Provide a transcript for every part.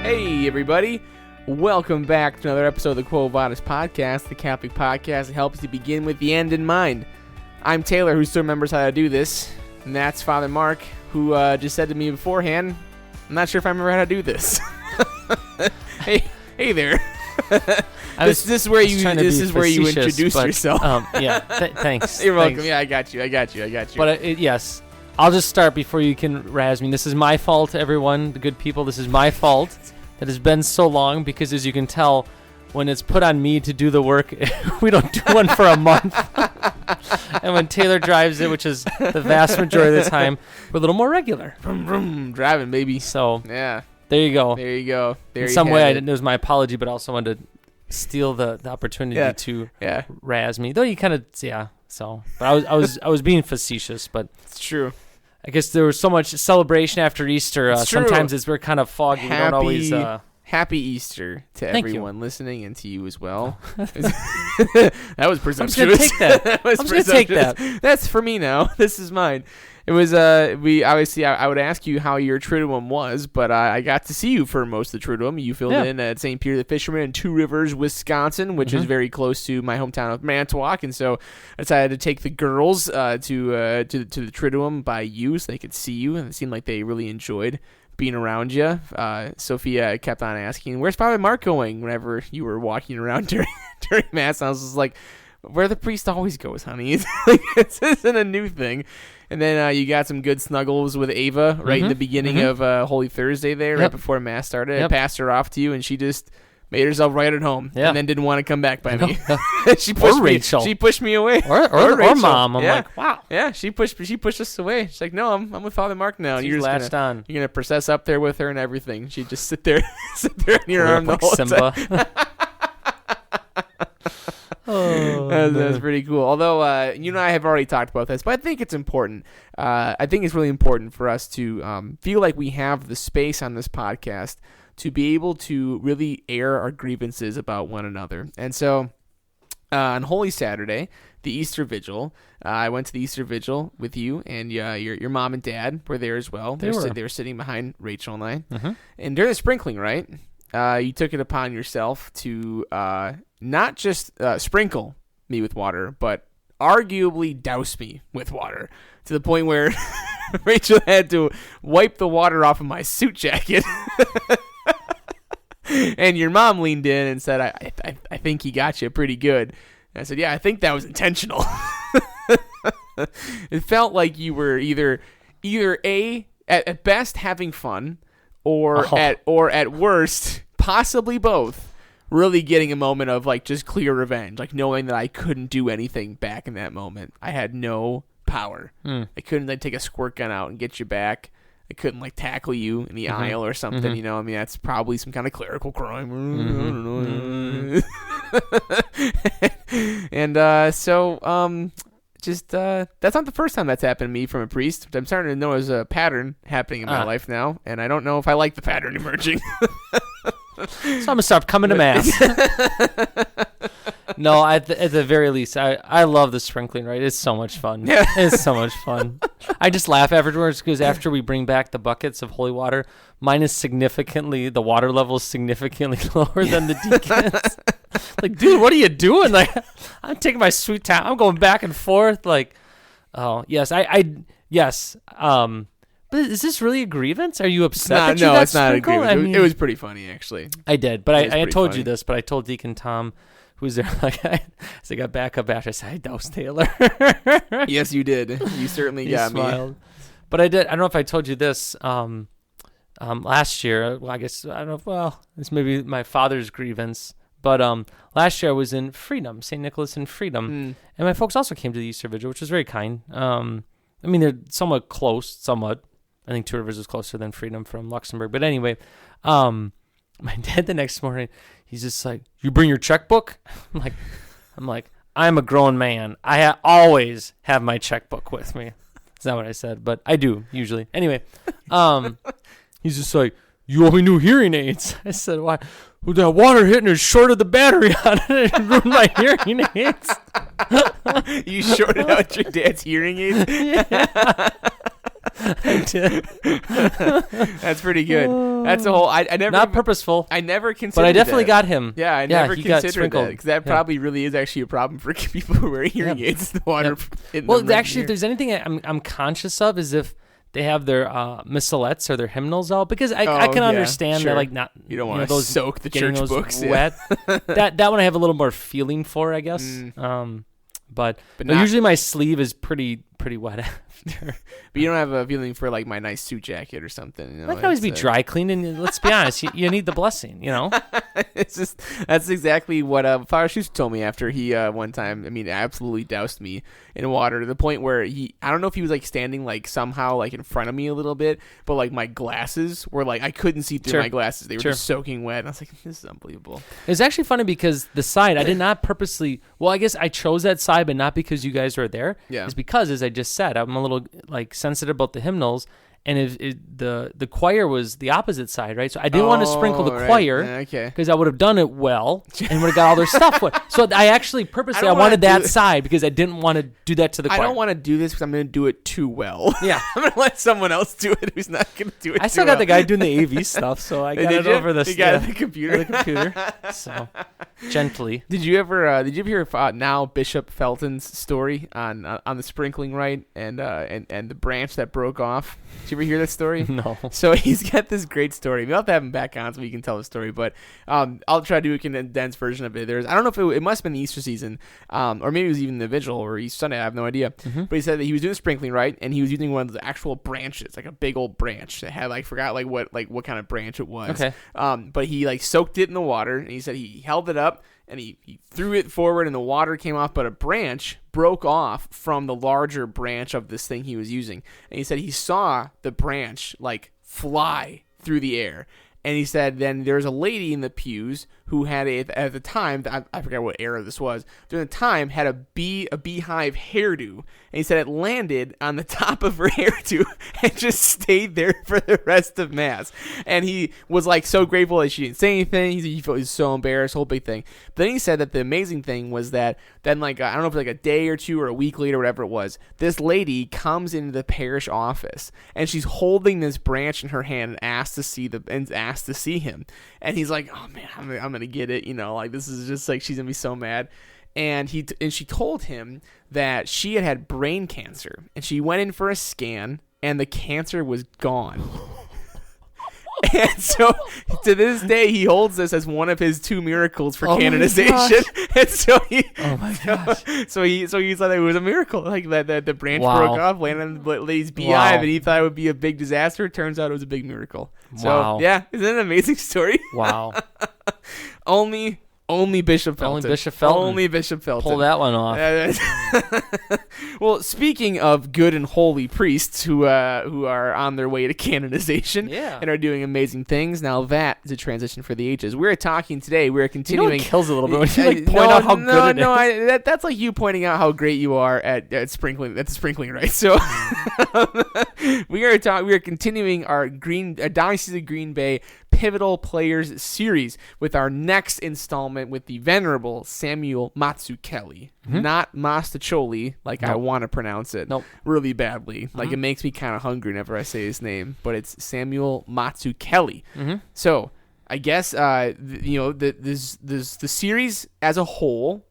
Hey, everybody. Welcome back to another episode of the Quo Vadis Podcast, the Catholic podcast that helps you begin with the end in mind. I'm Taylor, who still remembers how to do this, and that's Father Mark, who just said to me beforehand, I'm not sure if I remember how to do this. Hey there. This is where you introduce yourself. Thanks. You're welcome. Thanks. Yeah, I got you. But yes, I'll just start before you can razz me. This is my fault, everyone, the good people. This is my fault that has been so long because, as you can tell, when it's put on me to do the work, we don't do one for a month. And when Taylor drives it, which is the vast majority of the time, we're a little more regular. Vroom, vroom, driving, baby. So yeah, there you go. There In some way, it was my apology, but I also wanted to steal the opportunity to razz me. Though you kind of, So, but I was being facetious, but it's true. I guess there was so much celebration after Easter. Sometimes we're kind of foggy. We don't always. Happy Easter to everyone listening and to you as well. Oh. That was presumptuous. I'm just gonna take that. I'm just gonna take that. That's for me now. This is mine. It was we obviously I would ask you how your Triduum was, but I got to see you for most of the Triduum. You filled in at St. Peter the Fisherman in Two Rivers, Wisconsin, which is very close to my hometown of Manitowoc, and so I decided to take the girls to the Triduum by you so they could see you, and it seemed like they really enjoyed being around you. Sophia kept on asking, "Where's Father Mark going?" Whenever you were walking around during Mass, and I was just like, "Where the priest always goes, honey." This isn't a new thing. And then you got some good snuggles with Ava right in the beginning of Holy Thursday there, right before Mass started. I passed her off to you, and she just made herself right at home, and then didn't want to come back by me. She pushed Rachel. She pushed me away. Or Mom. I'm like, wow. Yeah, she pushed us away. She's like, no, I'm with Father Mark now. She's latched on. You're gonna process up there with her and everything. She'd just sit there in your arm the whole Simba. time. That's pretty cool. Although you and I have already talked about this, but I think it's important. I think it's really important for us to feel like we have the space on this podcast to be able to really air our grievances about one another. And so on Holy Saturday, the Easter Vigil, I went to the Easter Vigil with you, and your mom and dad were there as well. They were sitting behind Rachel and I. Mm-hmm. And during the sprinkling, right, you took it upon yourself to not just sprinkle me with water, but arguably douse me with water, to the point where Rachel had to wipe the water off of my suit jacket. And your mom leaned in and said, I think he got you pretty good. And I said, yeah, I think that was intentional. It felt like you were either at best having fun, or at worst, possibly both, really getting a moment of like just clear revenge, like knowing that I couldn't do anything back in that moment. I had no power. I couldn't take a squirt gun out and get you back. I couldn't tackle you in the aisle or something, you know. I mean, that's probably some kind of clerical crime. I don't know. And so that's not the first time that's happened to me from a priest. I'm starting to know there's a pattern happening in my life now, and I don't know if I like the pattern emerging. So I'm gonna stop coming to Mass. No, at the very least, I love the sprinkling. Right, it's so much fun. Yeah, it's so much fun. I just laugh afterwards because after we bring back the buckets of holy water, the water level is significantly lower than the deacons. Like, dude, what are you doing? Like, I'm taking my sweet time. I'm going back and forth. Like, oh yes, yes. But is this really a grievance? Are you upset? No, it's not a grievance. It was pretty funny, actually. I did, but I told you this, but I told Deacon Tom, who's there, as I got back up after, I said, I doused Taylor. Yes, you did. You certainly got smiled. Me. But I did. I don't know if I told you this last year. Well, I guess, I don't know. Well, it's maybe my father's grievance. But last year I was in Freedom, St. Nicholas in Freedom. And my folks also came to the Easter Vigil, which was very kind. I mean, they're somewhat close, somewhat. I think Two Rivers is closer than Freedom from Luxembourg. But anyway, my dad the next morning, he's just like, you bring your checkbook? I'm like, I'm a grown man. I always have my checkbook with me. That's not what I said, but I do usually. Anyway, he's just like, you owe me new hearing aids. I said, why? Well, that water hitting is shorted the battery on it and ruined my hearing aids. You shorted out your dad's hearing aids? Yeah. I did. That's pretty good. That's a whole. I never. Not purposeful. I never considered. But I definitely that. got him. Yeah, I never he got considered that sprinkled. because that probably really is actually a problem for people who wear hearing aids. The water. Well, actually, if there's anything I'm conscious of is if they have their missalettes or their hymnals out, because I can understand sure. that, like, not you don't want to those soak the getting church those books wet. That one I have a little more feeling for, I guess. But usually my sleeve is pretty wet after. But you don't have a feeling for like my nice suit jacket or something. You know? That can always be dry cleaned, and let's be honest, you need the blessing, you know. It's just that's exactly what Father Schutz told me after he one time. I mean, absolutely doused me in water to the point where I don't know if he was like standing like somehow like in front of me a little bit, but like my glasses were like I couldn't see through my glasses. They were just soaking wet. And I was like, this is unbelievable. It's actually funny because the side I did not purposely. Well, I guess I chose that side, but not because you guys were there. Yeah, it's because, as I just said, I'm a little like sensitive about the hymnals. And the choir was the opposite side, right? So I didn't want to sprinkle the choir because I would have done it well and would have got all their stuff wet. So I actually purposely I wanted that side because I didn't want to do that to the choir. I don't want to do this because I'm going to do it too well. Yeah. I'm going to let someone else do it who's not going to do it I still got the guy doing the AV stuff, so I got it over the computer. So gently. Did you ever hear now Bishop Felton's story on the sprinkling rite and the branch that broke off? Did you ever hear that story? No. So he's got this great story. We'll have to have him back on so we can tell the story. But I'll try to do a condensed version of it. I don't know if it must have been the Easter season, or maybe it was even the Vigil or Easter Sunday. I have no idea. Mm-hmm. But he said that he was doing sprinkling, right? And he was using one of the actual branches, like a big old branch that had forgot what kind of branch it was. Okay. But he soaked it in the water, and he said he held it up. And he threw it forward, and the water came off, but a branch broke off from the larger branch of this thing he was using. And he said he saw the branch, fly through the air. And he said then there's a lady in the pews who had at the time, I forgot what era this was, during the time had a beehive hairdo. And he said it landed on the top of her hairdo and just stayed there for the rest of Mass. And he was so grateful that she didn't say anything. He felt so embarrassed, whole big thing. But then he said that the amazing thing was that then I don't know if it was a day or two or a week later, whatever it was, this lady comes into the parish office and she's holding this branch in her hand and asked to see him. And he's like, oh man, I'm gonna get it, this is just she's gonna be so mad. And she told him that she had brain cancer, and she went in for a scan, and the cancer was gone. And so, to this day, he holds this as one of his 2 miracles for canonization. And so he thought it was a miracle, that the branch broke off, landed on the lady's beehive, and he thought it would be a big disaster. It turns out it was a big miracle. So, yeah, isn't that an amazing story? Wow. Only Bishop Felton. Only Bishop Felton. Pull that one off. Well, speaking of good and holy priests who are on their way to canonization and are doing amazing things, now that is a transition for the ages. We're talking today. We're continuing. It kills a little bit when you point out how good it is. That's like you pointing out how great you are at sprinkling. That's sprinkling, right? So we are continuing our Diocese of Green Bay Pivotal Players series with our next installment with the Venerable Samuel Mazzuchelli. Not Mazzuchelli, I want to pronounce it really badly. It makes me kind of hungry whenever I say his name, but it's Samuel Mazzuchelli. So I guess the series as a whole,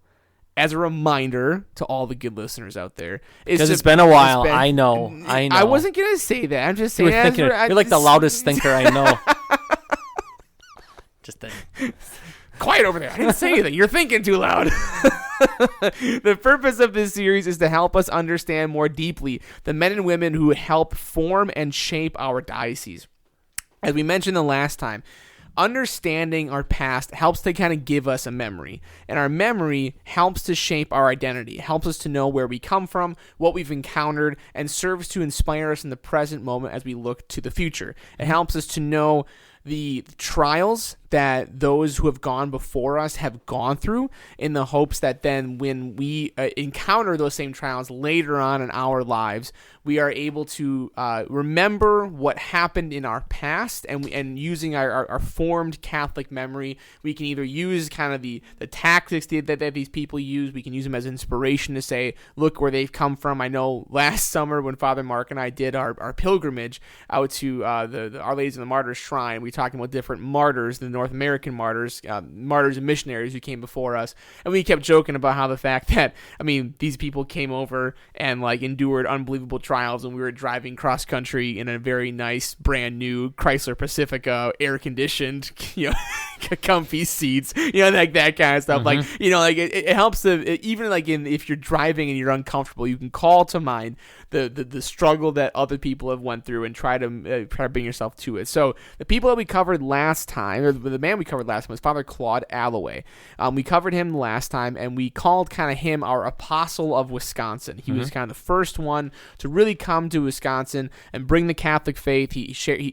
as a reminder to all the good listeners out there, because it's been a while. I know. I wasn't gonna say that. I'm just saying. You're like the loudest thinker I know. Just quiet over there. I didn't say anything. You're thinking too loud. The purpose of this series is to help us understand more deeply the men and women who help form and shape our diocese. As we mentioned the last time, understanding our past helps to kind of give us a memory, and our memory helps to shape our identity. It helps us to know where we come from, what we've encountered, and serves to inspire us in the present moment as we look to the future. It helps us to know the trials that those who have gone before us have gone through, in the hopes that then when we encounter those same trials later on in our lives, we are able to remember what happened in our past, and using our formed Catholic memory, we can either use kind of the tactics that these people use. We can use them as inspiration to say, look where they've come from. I know last summer when Father Mark and I did our pilgrimage out to the Our Lady of the Martyrs Shrine, we were talking about different martyrs, the North American martyrs, martyrs and missionaries who came before us, and we kept joking about how the fact that, I mean, these people came over and like endured unbelievable trials, and we were driving cross country in a very nice brand new Chrysler Pacifica, air conditioned, comfy seats, like that kind of stuff. Like, like it helps even like if you're driving and you're uncomfortable, you can call to mind the struggle that other people have went through and try to bring yourself to it. So the people that we covered last time, or the man we covered last time, was Father Claude Alloway. We covered him last time, and we called kind of him our apostle of Wisconsin. He was kind of the first one to really come to Wisconsin and bring the Catholic faith. He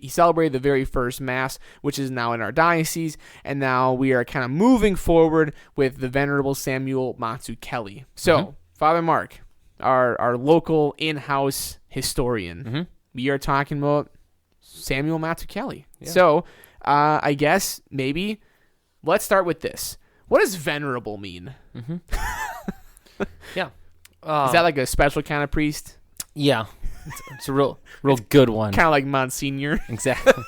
celebrated the very first Mass, which is now in our diocese, and now we are kind of moving forward with the Venerable Samuel Mazzuchelli. So, Father Mark, our local in-house historian, we are talking about Samuel Mazzuchelli. Yeah. So, I guess maybe let's start with this. What does venerable mean? Yeah. Is that like a special kind of priest? Yeah. It's a real good one. Kind of like Monsignor. Exactly.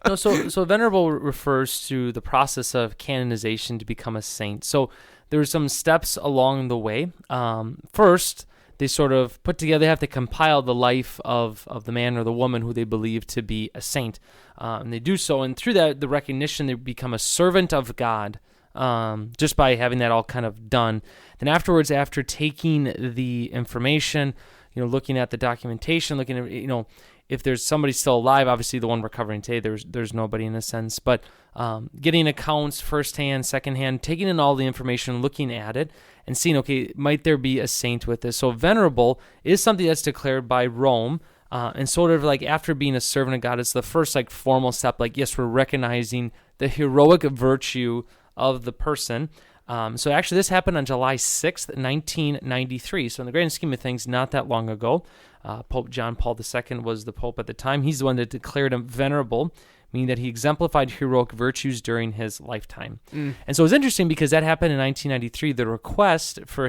No, so venerable refers to the process of canonization to become a saint. So there are some steps along the way. First, they sort of put together, they have to compile the life of the man or the woman who they believe to be a saint. And they do so, and through that, the recognition, they become a servant of God, just by having that all kind of done. Then afterwards, after taking the information, looking at the documentation, looking at, if there's somebody still alive, obviously the one we're covering today, there's nobody in a sense, but getting accounts firsthand, secondhand, taking in all the information, looking at it, and seeing, okay, might there be a saint with this? So venerable is something that's declared by Rome, and sort of like after being a servant of God, it's the first like formal step, like, yes, we're recognizing the heroic virtue of the person. So actually this happened on July 6th, 1993. So in the grand scheme of things, not that long ago. Pope John Paul II was the Pope at the time. He's the one that declared him venerable, meaning that he exemplified heroic virtues during his lifetime. And so it's interesting because that happened in 1993. The request for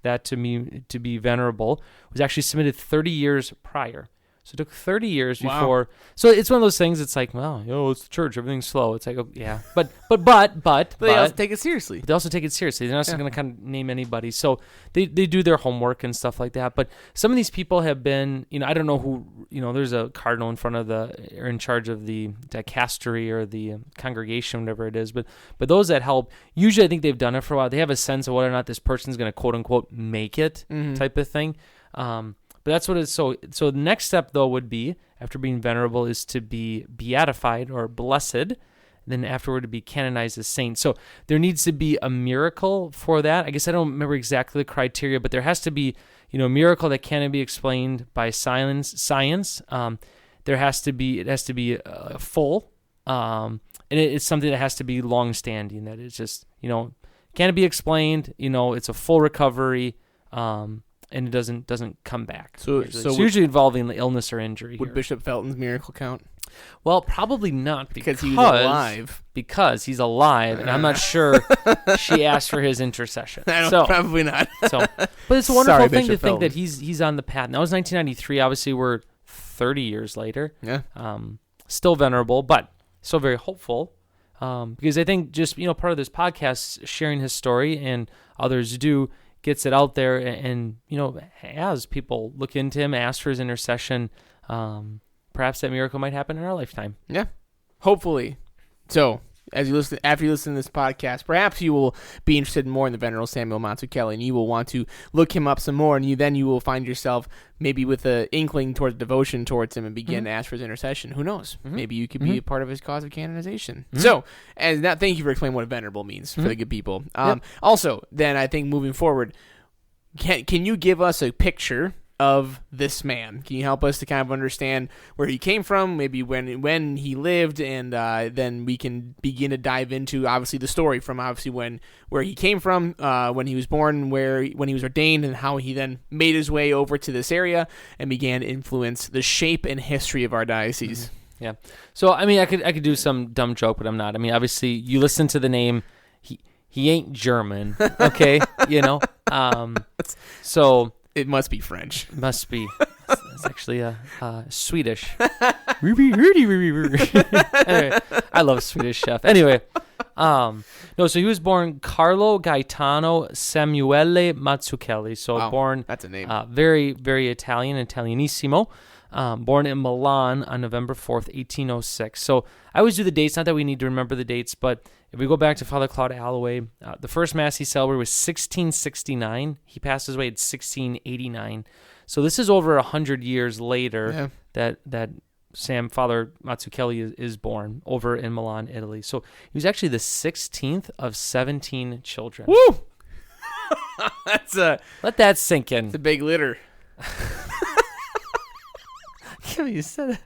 that to be venerable was actually submitted 30 years prior. So it took 30 years before. So it's one of those things. It's like, well, it's the church. Everything's slow. It's like, oh, yeah, but they also take it seriously. They also take it seriously. They're not just going to kind of name anybody. So they do their homework and stuff like that. But some of these people have been, I don't know who, there's a cardinal in front of or in charge of the dicastery or the congregation, whatever it is. But those that help, usually I think they've done it for a while. They have a sense of whether or not this person's going to quote unquote make it, type of thing. But that's what it's so the next step though would be, after being venerable, is to be beatified or blessed, then afterward to be canonized as saint. So there needs to be a miracle for that. I guess I don't remember exactly the criteria, but there has to be, a miracle that cannot be explained by science. It has to be full, and it's something that has to be long-standing, that it's just, can't be explained, it's a full recovery, and it doesn't come back. So it's usually involving illness or injury. Would Bishop Felton's miracle count? Well, probably not, because he's alive. Because he's alive, and I'm not sure she asked for his intercession. Probably not. But it's a wonderful thing to think that he's on the path. And that was 1993. Obviously, we're 30 years later. Yeah. Still venerable, but still very hopeful. Because I think just part of this podcast, sharing his story, and others do, gets it out there, and as people look into him, ask for his intercession, perhaps that miracle might happen in our lifetime. Yeah, hopefully. So after you listen to this podcast, perhaps you will be interested more in the Venerable Samuel Mazzuchelli, and you will want to look him up some more, and you will find yourself maybe with an inkling towards devotion towards him and begin to ask for his intercession. Who knows? Maybe you could be a part of his cause of canonization. So, and that, thank you for explaining what venerable means for the good people. Also, then I think moving forward, can you give us a picture of this man? Can you help us to kind of understand where he came from, maybe when he lived, and then we can begin to dive into obviously the story from obviously where he came from, when he was born, when he was ordained, and how he then made his way over to this area and began to influence the shape and history of our diocese. Mm-hmm. Yeah. So I mean, I could do some dumb joke, but I'm not. I mean, obviously, you listen to the name. He ain't German, okay? So it must be French. Must be. It's actually Swedish. Anyway, I love Swedish Chef. Anyway, no. So he was born Carlo Gaetano Samuele Mazzuchelli. So wow, born. That's a name. Very, very Italianissimo. Born in Milan on November 4th, 1806. So I always do the dates, not that we need to remember the dates, but if we go back to Father Claude Alloway, the first Mass he celebrated was 1669. He passed away at 1689. So this is over 100 years later that Father Mazzuchelli is born over in Milan, Italy. So he was actually the 16th of 17 children. Woo! Let that sink in. It's a big litter. You said it.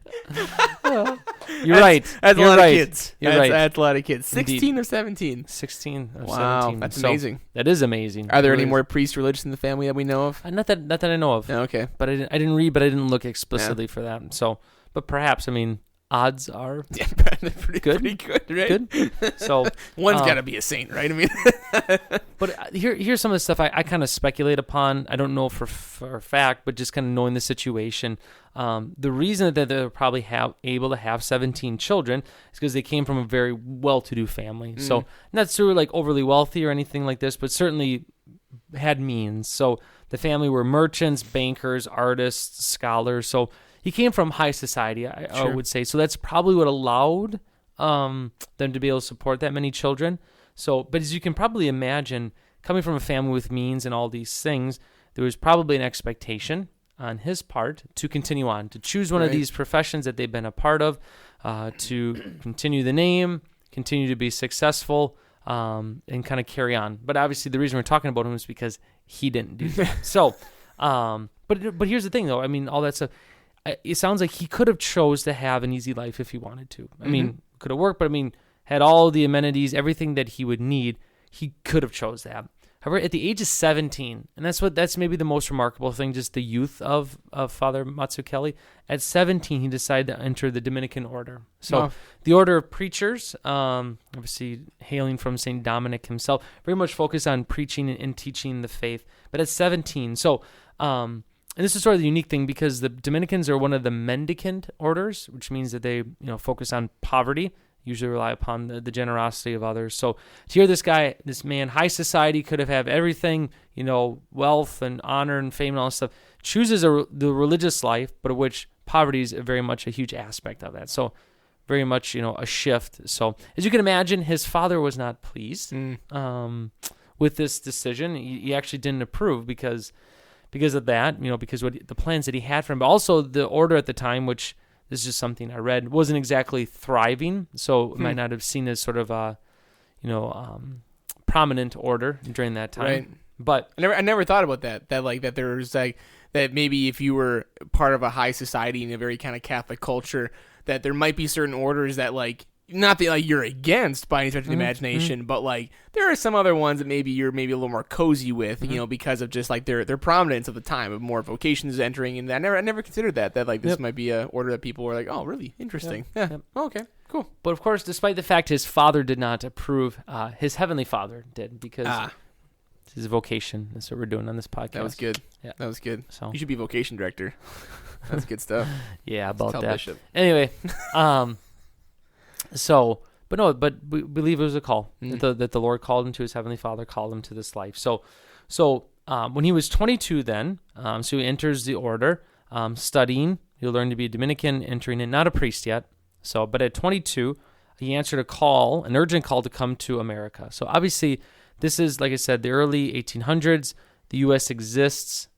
You're right. That's You're a lot right. of kids. You're right. That's a lot of kids. 16 Indeed. of 17. 16 of wow, 17. That's So amazing. That is amazing. Are there It any really more priests religious in the family that we know of? Not that I know of. Oh, okay. But I didn't read, but I didn't look explicitly for that. So, but perhaps, I mean, odds are they're pretty good. Pretty good, right? Good. So one's got to be a saint, right? I mean, but here's some of the stuff I kind of speculate upon. I don't know for a fact, but just kind of knowing the situation. The reason that they're probably able to have 17 children is because they came from a very well-to-do family. So not sort of like overly wealthy or anything like this, but certainly had means. So the family were merchants, bankers, artists, scholars. So he came from high society, I would say. So that's probably what allowed them to be able to support that many children. So, but as you can probably imagine, coming from a family with means and all these things, there was probably an expectation on his part to continue on, to choose one of these professions that they've been a part of, to continue the name, continue to be successful, and kind of carry on. But obviously the reason we're talking about him is because he didn't do that. So, but here's the thing though. I mean, all that stuff, it sounds like he could have chose to have an easy life if he wanted to. I mean, could have worked, but I mean, had all the amenities, everything that he would need, he could have chose that. However, at the age of 17, and that's maybe the most remarkable thing, just the youth of Father Mazzuchelli. At 17, he decided to enter the Dominican order. So the order of preachers, obviously hailing from St. Dominic himself, very much focused on preaching and teaching the faith. But at 17, so and this is sort of the unique thing because the Dominicans are one of the mendicant orders, which means that they focus on poverty. Usually rely upon the generosity of others. So to hear this man, high society, could have everything, wealth and honor and fame and all this stuff, chooses the religious life, but of which poverty is very much a huge aspect of that. So very much, a shift. So as you can imagine, his father was not pleased with this decision. He actually didn't approve because of that, because the plans that he had for him, but also the order at the time, which this is just something I read, wasn't exactly thriving, so it might not have seen as sort of a, prominent order during that time. Right. But I never thought about that there's that maybe if you were part of a high society in a very kind of Catholic culture, that there might be certain orders that not that you're against by any stretch of the imagination, but there are some other ones that maybe you're a little more cozy with, because of just their prominence of the time of more vocations entering. And I never considered that this might be a order that people were like, oh, really interesting. Yeah. Yep. Oh, okay, cool. But of course, despite the fact his father did not approve, his heavenly father did because it's his vocation. That's what we're doing on this podcast. That was good. Yeah, that was good. So you should be vocation director. That's good stuff. Yeah, about Tell that. Bishop. Anyway, So, but we believe it was a call that the Lord called him to, his heavenly Father called him to this life. So when he was 22, then so he enters the order, studying. He'll learn to be a Dominican, entering in, not a priest yet. So, but at 22, he answered an urgent call to come to America. So obviously, this is, like I said, the early 1800s. The U.S. exists.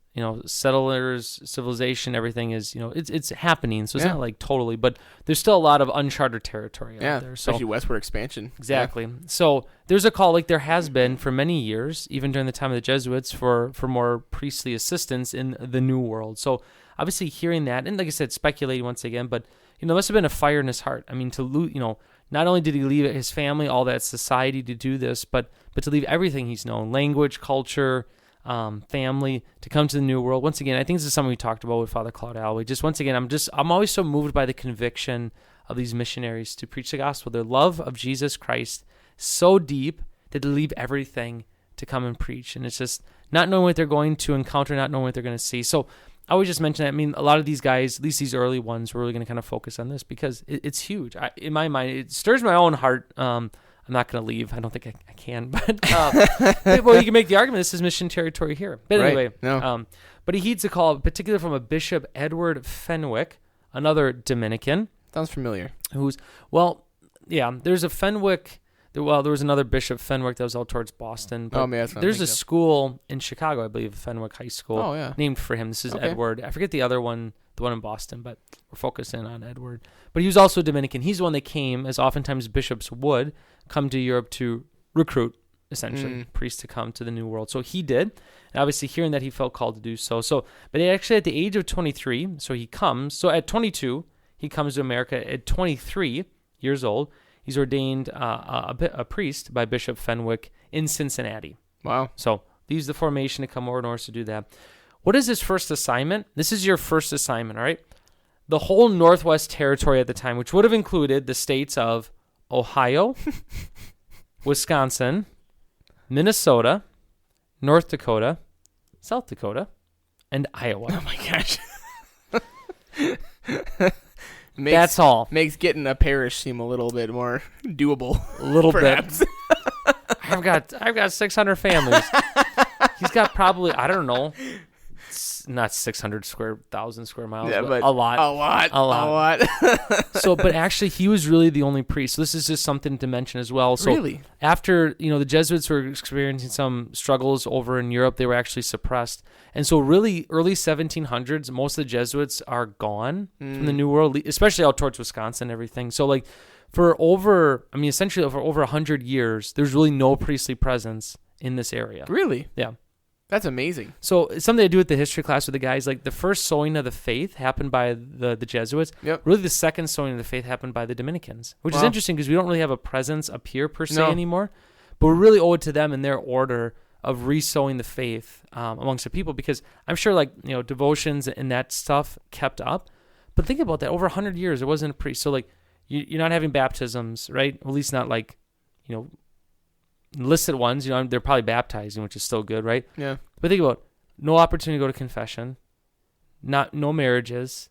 settlers, civilization, everything is, it's happening. So it's not like totally, but there's still a lot of uncharted territory out there. So especially westward expansion. Exactly. Yeah. So there's a call, like there has been for many years, even during the time of the Jesuits, for more priestly assistance in the New World. So obviously hearing that, and like I said, speculating once again, but there must have been a fire in his heart. I mean, not only did he leave his family, all that society to do this, but to leave everything he's known, language, culture, family, to come to the New World. Once again, I think this is something we talked about with Father Claude Alloway. Just once again, I'm always so moved by the conviction of these missionaries to preach the gospel. Their love of Jesus Christ so deep that they leave everything to come and preach. And it's just not knowing what they're going to encounter, not knowing what they're going to see. So I always just mention that. I mean, a lot of these guys, at least these early ones, were really going to kind of focus on this because it's huge. In my mind, it stirs my own heart. I'm not going to leave. I don't think I can. But, well, you can make the argument this is mission territory here. But anyway, no. But he heeds a call, particularly from a Bishop Edward Fenwick, another Dominican. Sounds familiar. There's a Fenwick. There was another Bishop Fenwick that was out towards Boston. But there's a school in Chicago, I believe, Fenwick High School, named for him. This is Edward. I forget the other one, the one in Boston, but we're focusing on Edward. But he was also a Dominican. He's the one that came, as oftentimes bishops would, come to Europe to recruit, essentially, priests to come to the New World. So he did. And obviously, hearing that, he felt called to do so. But actually, at the age of 23, so he comes. So at 22, he comes to America. At 23 years old, he's ordained a priest by Bishop Fenwick in Cincinnati. Wow. So they use the formation to come over in order to do that. What is his first assignment? This is your first assignment, all right? The whole Northwest Territory at the time, which would have included the states of Ohio, Wisconsin, Minnesota, North Dakota, South Dakota, and Iowa. Oh, my gosh. That's all. Makes getting a parish seem a little bit more doable. A little perhaps. bit. I've got 600 families. He's got probably, I don't know, not 600,000 square miles, but a lot. So, but actually, he was really the only priest. So this is just something to mention as well. So really? After, the Jesuits were experiencing some struggles over in Europe, they were actually suppressed. And so really, early 1700s, most of the Jesuits are gone from the New World, especially out towards Wisconsin and everything. So essentially for over 100 years, there's really no priestly presence in this area. Really? Yeah. That's amazing. So it's something I do with the history class with the guys. Like the first sowing of the faith happened by the Jesuits. Yep. Really, the second sowing of the faith happened by the Dominicans, which is interesting because we don't really have a presence up here per se anymore. But we really owe it to them in their order of re-sowing the faith amongst the people, because I'm sure devotions and that stuff kept up. But think about that. Over 100 years, there wasn't a priest. So you're not having baptisms, right? At least not listed ones, they're probably baptizing, which is still good, right? Yeah. But think about no opportunity to go to confession, no marriages,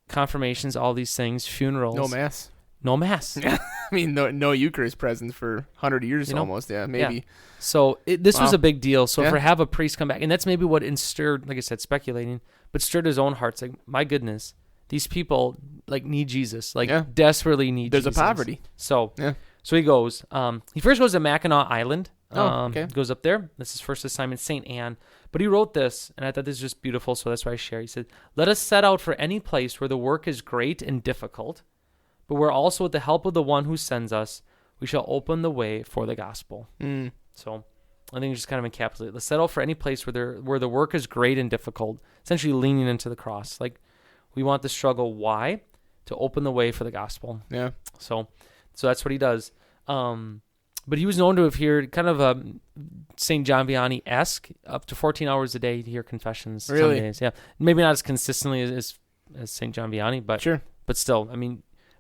confirmations, all these things, funerals. No mass. Yeah. I mean, no Eucharist presence for 100 years almost. Yeah, maybe. Yeah. So this was a big deal. So for have a priest come back, and that's maybe what stirred, like I said, speculating, but stirred his own heart. It's like, my goodness, these people need Jesus, desperately need Jesus. There's a poverty. So he goes. He first goes to Mackinac Island. Goes up there. That's his first assignment, St. Anne. But he wrote this, and I thought this was just beautiful, so that's why I share. He said, "Let us set out for any place where the work is great and difficult, but where also with the help of the one who sends us, we shall open the way for the gospel." So I think just kind of encapsulate. Let's set out for any place where the work is great and difficult, essentially leaning into the cross. We want the struggle. Why? To open the way for the gospel. Yeah. So that's what he does. But he was known to have heard kind of a St. John Vianney-esque, up to 14 hours a day to hear confessions. Really? Some days. Yeah. Maybe not as consistently as St. John Vianney, but sure. But still,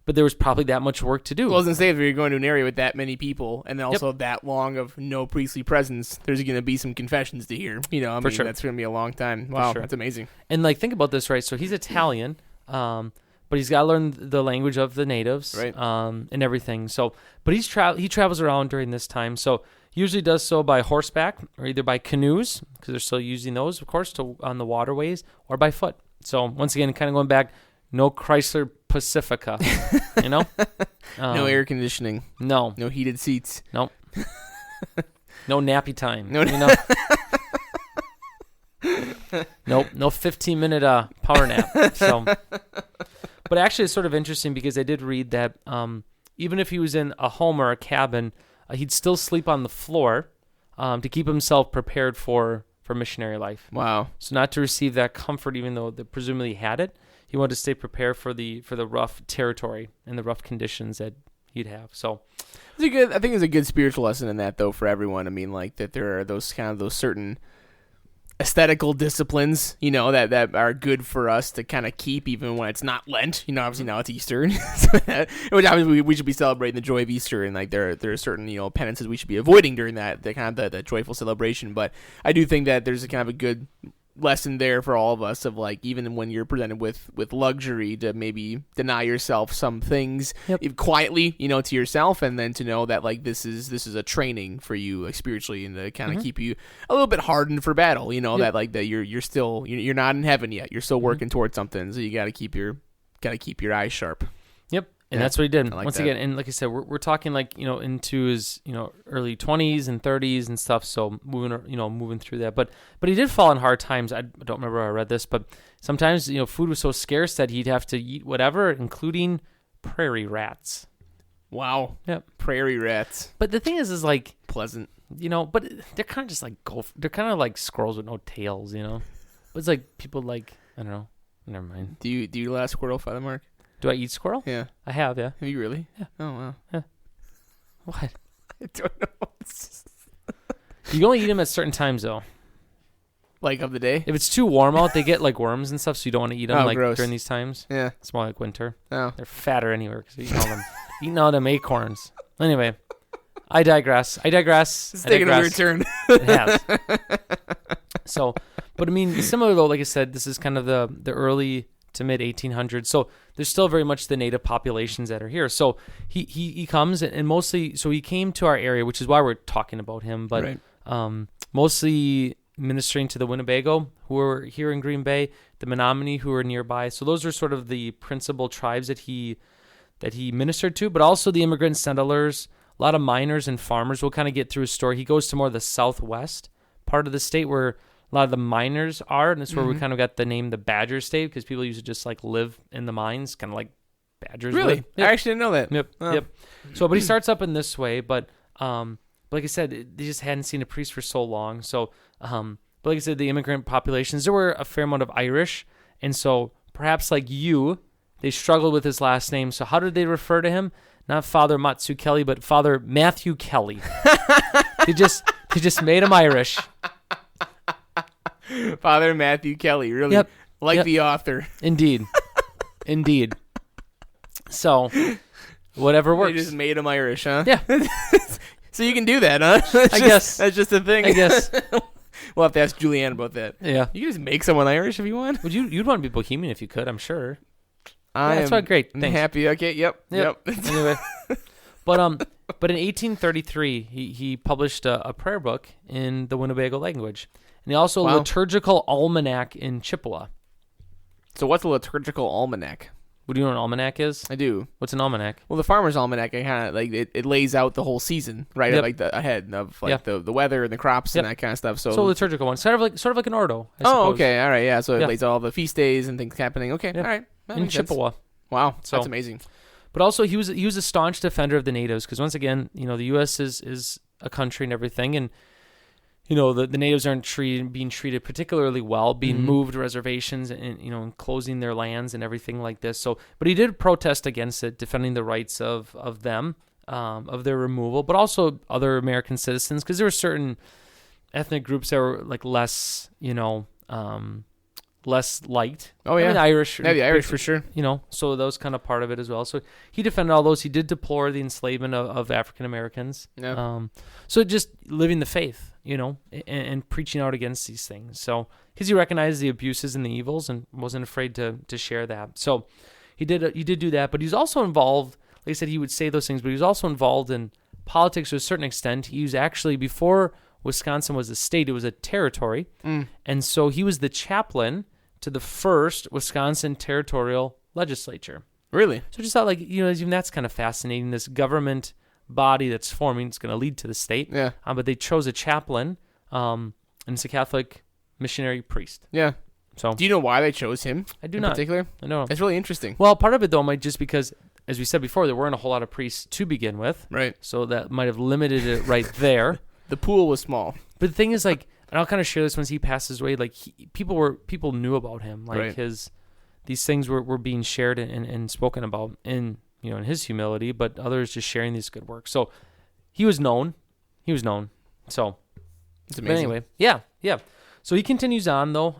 but there was probably that much work to do. Well, I was going to say, if you're going to an area with that many people and then also that long of no priestly presence, there's going to be some confessions to hear. For sure. That's going to be a long time. Wow, that's amazing. And think about this, right? So he's Italian, but he's got to learn the language of the natives, right? And everything. So, but he travels around during this time. So he usually does so by horseback or either by canoes, because they're still using those, of course, on the waterways, or by foot. So once again, kind of going back, no Chrysler Pacifica, no air conditioning. No heated seats. No. No nappy time. Nope, no 15-minute power nap. So, but actually, it's sort of interesting because I did read that even if he was in a home or a cabin, he'd still sleep on the floor to keep himself prepared for missionary life. Wow. So not to receive that comfort, even though they presumably had it, he wanted to stay prepared for the rough territory and the rough conditions that he'd have. So I think it's a good spiritual lesson in that, though, for everyone. I mean, like, that there are those certain aesthetical disciplines, that are good for us to kind of keep even when it's not Lent. Obviously now it's Easter, which obviously we should be celebrating the joy of Easter, and like there are certain penances we should be avoiding during that the joyful celebration. But I do think that there's a kind of a good lesson there for all of us of like, even when you're presented with luxury, to maybe deny yourself some things quietly, to yourself, and then to know that like this is a training for you, like, spiritually, and to kind of keep you a little bit hardened for battle, that like that you're still, you're not in heaven yet, you're still working towards something, so you got to keep your eyes sharp. Yep. And that's what he did. Like Once that. again, and like I said, we're talking like, into his, early 20s and 30s and stuff. So moving through that. But he did fall in hard times. I don't remember where I read this, but sometimes, food was so scarce that he'd have to eat whatever, including prairie rats. Wow. Yep. Prairie rats. But the thing is like, Pleasant. but they're kind of just like they're kind of like squirrels with no tails, But it's like people like, I don't know. Never mind. Do you let a squirrel, Father Mark? Do I eat squirrel? Yeah. I have, yeah. Have you really? Yeah. Oh, wow. Yeah. What? I don't know. You can only eat them at certain times, though. Like of the day? If it's too warm out, they get like worms and stuff, so you don't want to eat them gross. during these times. Yeah. It's more like winter. Oh. They're fatter anywhere because you're eating all them acorns. Anyway, I digress. It's taking a weird turn. It has. So, but I mean, similar though, like I said, this is kind of the early to mid 1800s. So there's still very much the native populations that are here. So he comes, and mostly, so he came to our area, which is why we're talking about him, but right. Mostly ministering to the Winnebago, who are here in Green Bay, the Menominee, who are nearby. So those are sort of the principal tribes that he ministered to, but also the immigrant settlers, a lot of miners and farmers. We'll kind of get through his story. He goes to more of the southwest part of the state where a lot of the miners are, and that's where we kind of got the name the Badger State, because people used to just like live in the mines, kind of like badgers. Really? Live. Yep. I actually didn't know that. Yep. Oh. Yep. So, but he starts up in this way, but like I said, they just hadn't seen a priest for so long. So, but like I said, the immigrant populations, there were a fair amount of Irish, and so perhaps like you, they struggled with his last name. So how did they refer to him? Not Father Mazzuchelli, but Father Matthew Kelly. They just made him Irish. Father Matthew Kelly, really? Yep. Like Yep. the author. Indeed. So, whatever works. They just made him Irish, huh? Yeah. So you can do that, huh? I guess. That's just a thing. I guess. We'll have to ask Julianne about that. Yeah. You can just make someone Irish if you want. You'd want to be Bohemian if you could, I'm sure. That's why great. I'm Thanks. happy. Okay, yep. Anyway. But in 1833, he published a prayer book in the Winnebago language. And he also a liturgical almanac in Chippewa. So what's a liturgical almanac? What do you know what an almanac is? I do. What's an almanac? Well, the farmer's almanac, I kind of like it lays out the whole season, right? Yep. Like ahead of like the weather and the crops and that kind of stuff. So liturgical one, sort of like an ordo. I oh, suppose. okay, all right, yeah. So it lays out all the feast days and things happening. Okay, all right. That In makes sense. Chippewa. Wow, So- that's amazing. But also he was a staunch defender of the natives, because once again, the U.S. is a country and everything, and the natives aren't being treated particularly well, being moved reservations and closing their lands and everything like this. So, but he did protest against it, defending the rights of them, of their removal, but also other American citizens, because there were certain ethnic groups that were like less, less liked. Oh, yeah. I mean, Irish. Yeah, the Irish for sure. So that was kind of part of it as well. So he defended all those. He did deplore the enslavement of African Americans. Yeah. So just living the faith, and preaching out against these things. So because he recognized the abuses and the evils and wasn't afraid to share that. So he did do that. But he was also involved. Like I said, he would say those things, but he was also involved in politics to a certain extent. He was actually, before Wisconsin was a state, it was a territory, and so he was the chaplain to the first Wisconsin territorial legislature. Really? So just thought, even that's kind of fascinating. This government body that's forming, it's going to lead to the state. Yeah. But they chose a chaplain, and it's a Catholic missionary priest. Yeah. So do you know why they chose him? I do in not. particular? I know. It's really interesting. Well, part of it though might just because, as we said before, there weren't a whole lot of priests to begin with. Right. So that might have limited it right there. The pool was small. But the thing is, like, and I'll kind of share this once he passes away. Like, people knew about him. Like right. These things were being shared and spoken about in his humility, but others just sharing these good works. So he was known. So it's amazing. But anyway, yeah. So he continues on though.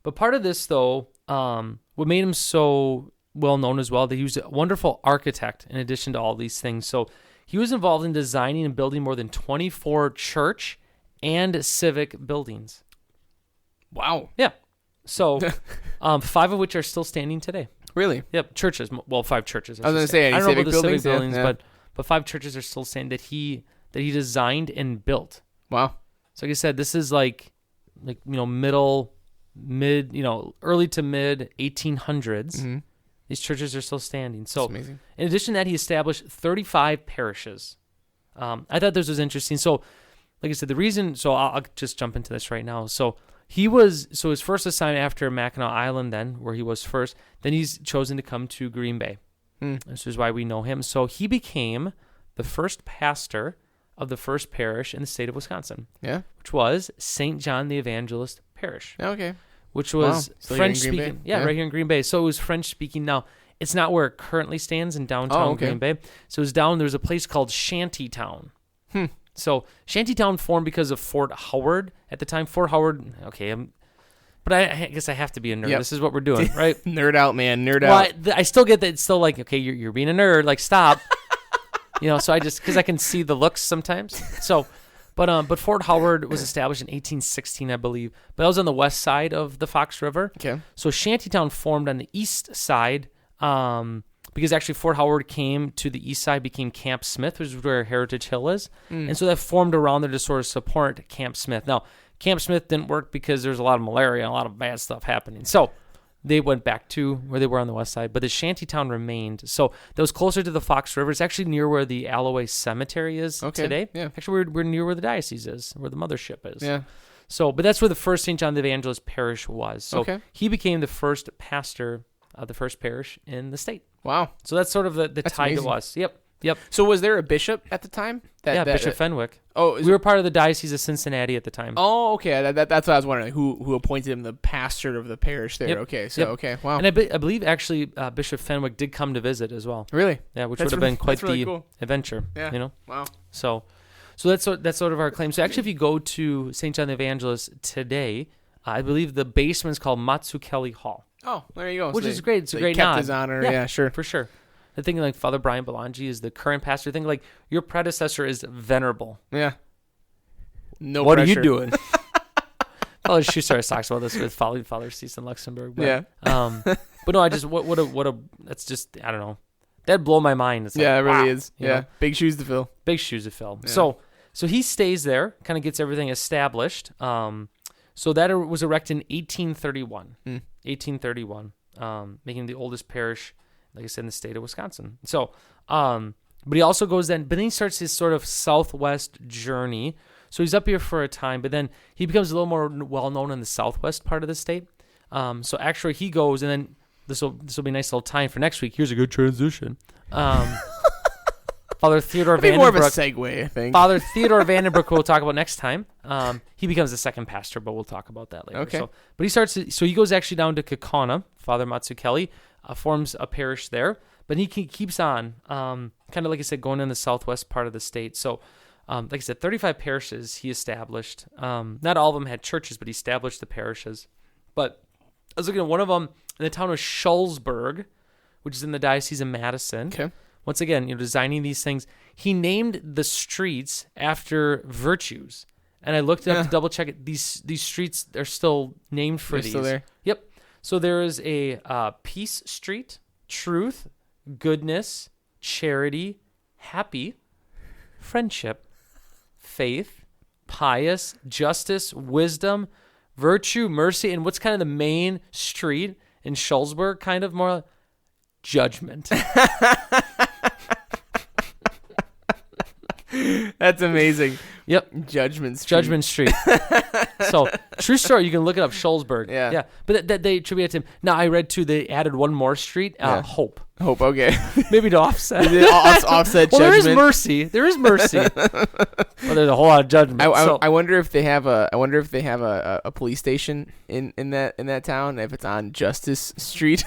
But part of this though, what made him so well known as well, that he was a wonderful architect in addition to all these things. So he was involved in designing and building more than 24 church and civic buildings. Wow. Yeah. So 5 of which are still standing today. Really? Yep. Churches. Well, 5 churches. I was going to say, I don't know about the civic buildings, yeah. but 5 churches are still standing that he designed and built. Wow. So like I said, this is like early to mid 1800s. Mm-hmm. These churches are still standing. So that's amazing. In addition to that, he established 35 parishes. I thought this was interesting. So like I said, the reason, so I'll just jump into this right now. So his first assignment after Mackinac Island then, where he was first, then he's chosen to come to Green Bay. This is why we know him. So he became the first pastor of the first parish in the state of Wisconsin. Yeah. Which was St. John the Evangelist Parish. Okay. Which was French-speaking. Yeah, right here in Green Bay. So it was French-speaking. Now, it's not where it currently stands in downtown Green Bay. So it was down, there's a place called Shantytown. So Shantytown formed because of Fort Howard at the time. Fort Howard, but I guess I have to be a nerd. Yep. This is what we're doing, right? Nerd out, man. Nerd out. I still get that it's still like, okay, you're being a nerd. Like, stop. So I just, because I can see the looks sometimes. So, but Fort Howard was established in 1816, I believe. But that was on the west side of the Fox River. Okay. So Shantytown formed on the east side, because actually Fort Howard came to the east side, became Camp Smith, which is where Heritage Hill is. And so that formed around there to sort of support Camp Smith. Now, Camp Smith didn't work because there's a lot of malaria and a lot of bad stuff happening. So they went back to where they were on the west side, but the Shantytown remained. So that was closer to the Fox River. It's actually near where the Alloway Cemetery is today. Yeah. Actually, we're near where the diocese is, where the mothership is. Yeah. So, but that's where the first St. John the Evangelist parish was. So he became the first pastor of the first parish in the state. Tie So that's sort of the tie to us. Yep. So was there a bishop at the time? Bishop Fenwick. Oh, we were part of the Diocese of Cincinnati at the time. Oh, okay. That's what I was wondering. Who appointed him the pastor of the parish there? Yep. Okay. So okay. Wow. And I believe actually Bishop Fenwick did come to visit as well. Really? Yeah, which would have been quite really the cool. adventure. Yeah. Wow. So that's sort of our claim. So actually, if you go to St. John the Evangelist today, I believe the basement's called Mazzuchelli Hall. Oh, there you go. Which is great. It's a great kept nod. His honor. Yeah, sure. For sure. I think like Father Brian Belangi is the current pastor. I think like your predecessor is venerable. Yeah. No what pressure. Are you doing? Father Schuster talks about this with Father Ceason Luxembourg. But, but no, I just that's just, I don't know. That'd blow my mind. It's like, it really is. You know? Big shoes to fill. Big shoes to fill. Yeah. So he stays there, kind of gets everything established. So that was erected in 1831. 1831, making the oldest parish, like I said, in the state of Wisconsin. So, but he also goes then he starts his sort of southwest journey. So he's up here for a time, but then he becomes a little more well-known in the southwest part of the state. So actually he goes, and then this will be a nice little time for next week. Here's a good transition. Father Theodore Vandenbroek. More of a segue, I think. Father Theodore Vandenbroek we'll talk about next time. He becomes the second pastor, but we'll talk about that later. Okay. But he goes actually down to Kaukauna. Father Mazzuchelli forms a parish there, but he keeps on, kind of like I said, going in the southwest part of the state. So, like I said, 35 parishes he established. Not all of them had churches, but he established the parishes. But I was looking at one of them in the town of Schulzburg, which is in the Diocese of Madison. Okay. Once again, designing these things, he named the streets after virtues. And I looked it up to double check it. These streets are still named for these. Still there? Yep. So there is a Peace Street, Truth, Goodness, Charity, Happy, Friendship, Faith, Pious, Justice, Wisdom, Virtue, Mercy, and what's kind of the main street in Schulzburg, kind of more Judgment. That's amazing. Yep. Judgment Street. Judgment Street. So, true story. You can look it up. Scholesburg. Yeah. But that they attribute it to him. Now, I read, too, they added one more street. Hope. Hope, okay. Maybe to offset. Offset well, judgment. there is mercy. There is mercy. Well, there's a whole lot of judgment. I wonder if they have a police station in that town, if it's on Justice Street.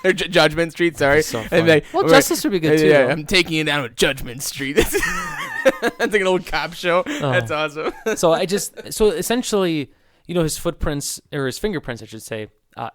Or Judgment Street, sorry. So Justice would be good too. Yeah, I'm taking it down with Judgment Street. That's like an old cop show. Oh. That's awesome. So essentially, his footprints, or his fingerprints, I should say,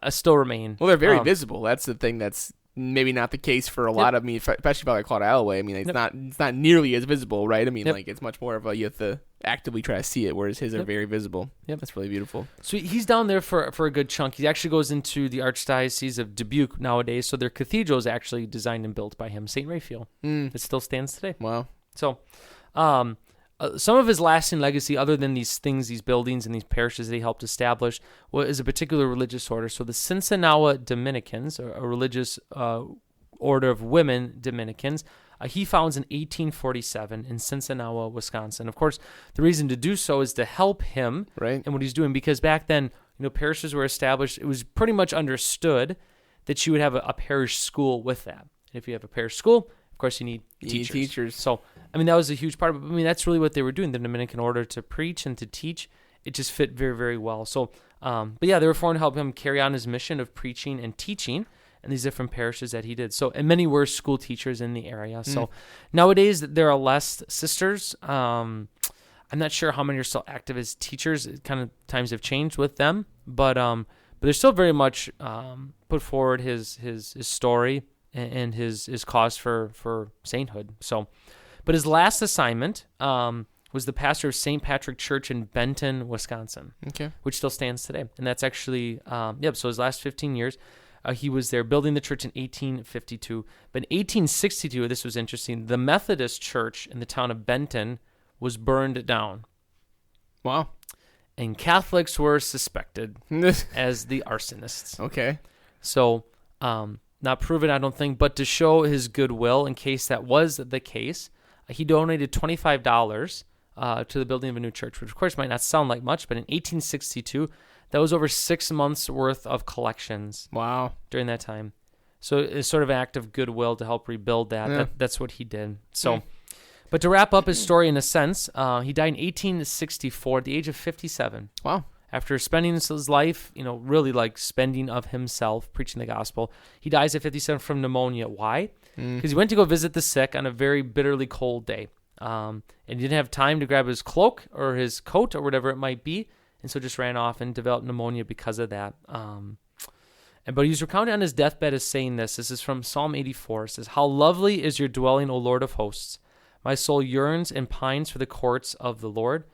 still remain. Well, they're very visible. That's the thing that's maybe not the case for a lot of especially by Claude Alloway. I mean, it's not nearly as visible, right? I mean, like it's much more of you have to actively try to see it, whereas his are very visible. Yep, that's really beautiful. So he's down there for a good chunk. He actually goes into the Archdiocese of Dubuque nowadays. So their cathedral is actually designed and built by him, St. Raphael. It still stands today. Wow. So, some of his lasting legacy, other than these things, these buildings and these parishes that he helped establish, is a particular religious order. So the Sinsinawa Dominicans, a religious order of women Dominicans, he founds in 1847 in Sinsinawa, Wisconsin. Of course, the reason to do so is to help him in what he's doing, because back then, parishes were established. It was pretty much understood that you would have a parish school with that. And if you have a parish school, of course, you need teachers. So, that was a huge part of it. That's really what they were doing, the Dominican order, to preach and to teach. It just fit very, very well. So, they were formed to help him carry on his mission of preaching and teaching in these different parishes that he did. So, and many were school teachers in the area. So, nowadays, there are less sisters. I'm not sure how many are still active as teachers. Kind of times have changed with them. But they're still very much put forward his story and his cause for sainthood. So, but his last assignment was the pastor of St. Patrick Church in Benton, Wisconsin, which still stands today. And that's actually, so his last 15 years, he was there building the church in 1852. But in 1862, this was interesting, the Methodist church in the town of Benton was burned down. Wow. And Catholics were suspected as the arsonists. Okay. So, not proven, I don't think, but to show his goodwill in case that was the case, he donated $25 to the building of a new church, which of course might not sound like much, but in 1862, that was over 6 months worth of collections. Wow. During that time. So it's sort of an act of goodwill to help rebuild that. Yeah. That's what he did. So, but to wrap up his story in a sense, he died in 1864 at the age of 57. Wow. After spending his life, really like spending of himself, preaching the gospel, he dies at 57 from pneumonia. Why? Because he went to go visit the sick on a very bitterly cold day. And he didn't have time to grab his cloak or his coat or whatever it might be, and so just ran off and developed pneumonia because of that. But he was recounted on his deathbed as saying this. This is from Psalm 84. It says, "How lovely is your dwelling, O Lord of hosts. My soul yearns and pines for the courts of the Lord."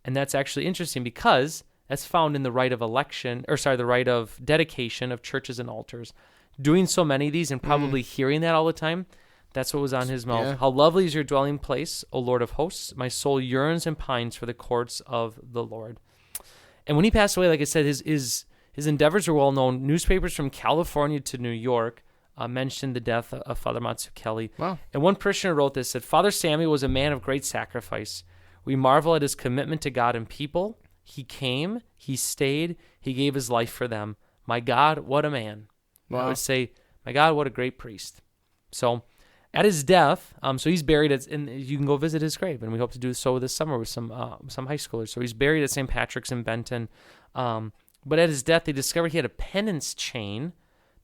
And that's actually interesting because that's found in the rite of the rite of dedication of churches and altars. Doing so many of these and probably hearing that all the time, that's what was on his mouth. Yeah. "How lovely is your dwelling place, O Lord of hosts. My soul yearns and pines for the courts of the Lord." And when he passed away, like I said, his endeavors are well known. Newspapers from California to New York mentioned the death of Father Mazzuchelli. Wow. And one parishioner wrote this, said, "Father Samuel was a man of great sacrifice. We marvel at his commitment to God and people. He came, he stayed, he gave his life for them. My God, what a man." Wow. I would say, my God, what a great priest. So at his death, so he's buried and you can go visit his grave, and we hope to do so this summer with some high schoolers. So he's buried at St. Patrick's in Benton. But at his death, they discovered he had a penance chain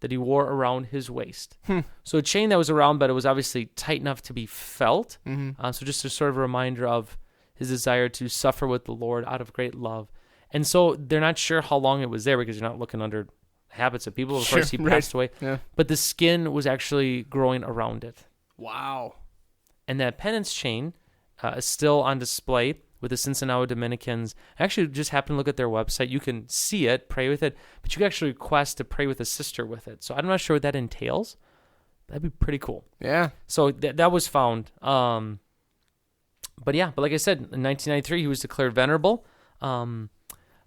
that he wore around his waist. So a chain that was around, but it was obviously tight enough to be felt. So just a sort of a reminder of his desire to suffer with the Lord out of great love. And so they're not sure how long it was there because you're not looking under habits of people. Of course, he passed away. Yeah. But the skin was actually growing around it. Wow. And that penance chain is still on display with the Cincinnati Dominicans. I actually just happened to look at their website. You can see it, pray with it, but you can actually request to pray with a sister with it. So I'm not sure what that entails. That'd be pretty cool. Yeah. So that was found. But like I said, in 1993, he was declared venerable.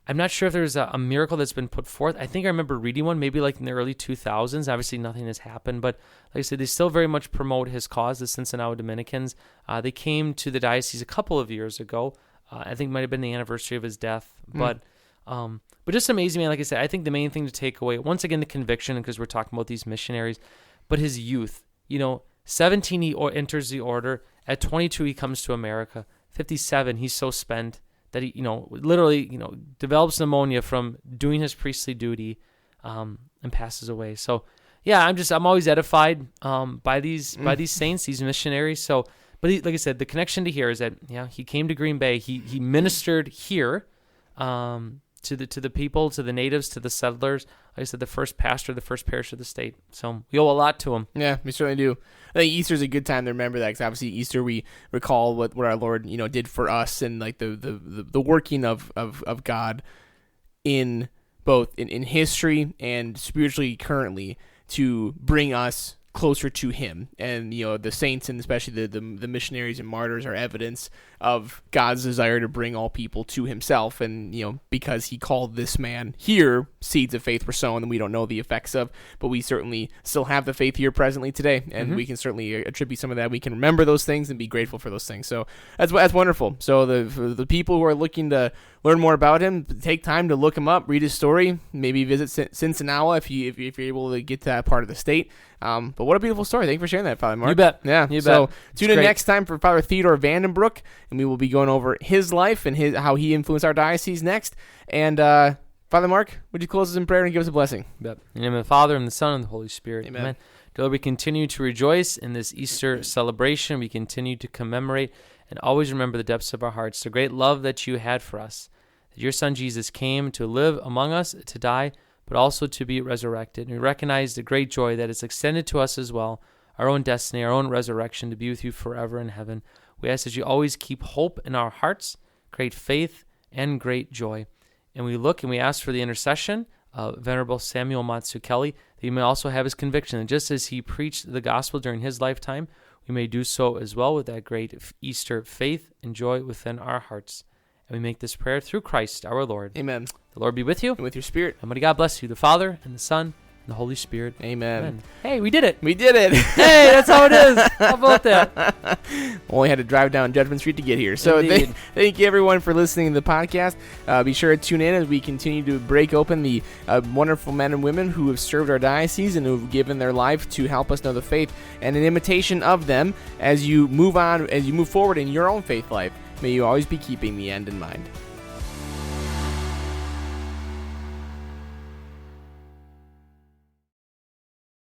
I'm not sure if there's a miracle that's been put forth. I think I remember reading one, maybe like in the early 2000s. Obviously, nothing has happened. But like I said, they still very much promote his cause, the Cincinnati Dominicans. They came to the diocese a couple of years ago I think it might have been the anniversary of his death. But just amazing, man. Like I said, I think the main thing to take away, once again, the conviction, because we're talking about these missionaries, but his youth. 17, he enters the order. At 22, he comes to America. 57, he's so spent that he, literally, develops pneumonia from doing his priestly duty, and passes away. So, yeah, I'm always edified by these saints, these missionaries. So, but like I said, the connection to here is that he came to Green Bay. He ministered here, to the people, to the natives, to the settlers. Like I said, the first pastor, the first parish of the state. So we owe a lot to him. Yeah, we certainly do. I think Easter's a good time to remember that, because obviously Easter, we recall what our Lord did for us, and like the working of God in both in history and spiritually currently to bring us closer to him. And the saints, and especially the missionaries and martyrs, are evidence of God's desire to bring all people to himself. And because he called this man here, seeds of faith were sown, and we don't know the effects of, but we certainly still have the faith here presently today, and we can certainly attribute some of that. We can remember those things and be grateful for those things. So that's wonderful. So the people who are looking to learn more about him, take time to look him up, read his story, maybe visit Cincinnati if you're able to get to that part of the state. But what a beautiful story. Thank you for sharing that, Father Mark. You bet. Yeah. You so bet. Tune in next time for Father Theodore Vandenbroek, and we will be going over his life and how he influenced our diocese next. And Father Mark, would you close us in prayer and give us a blessing? You bet. In the name of the Father, and the Son, and the Holy Spirit. Amen. Amen. Dear Lord, we continue to rejoice in this Easter celebration. We continue to commemorate and always remember the depths of our hearts, the great love that you had for us, that your Son Jesus came to live among us, to die, but also to be resurrected. And we recognize the great joy that is extended to us as well, our own destiny, our own resurrection, to be with you forever in heaven. We ask that you always keep hope in our hearts, great faith, and great joy. And we look and we ask for the intercession of Venerable Samuel Mazzuchelli, that you may also have his conviction. And just as he preached the gospel during his lifetime, we may do so as well with that great Easter faith and joy within our hearts. And we make this prayer through Christ our Lord. Amen. The Lord be with you. And with your spirit. And may God bless you, the Father, and the Son, and the Holy Spirit. Amen. Amen. Hey, we did it. We did it. Hey, that's how it is. How about that? Only had to drive down Judgment Street to get here. So thank you, everyone, for listening to the podcast. Be sure to tune in as we continue to break open the wonderful men and women who have served our diocese and who have given their life to help us know the faith, and an imitation of them as you move on, as you move forward in your own faith life. May you always be keeping the end in mind.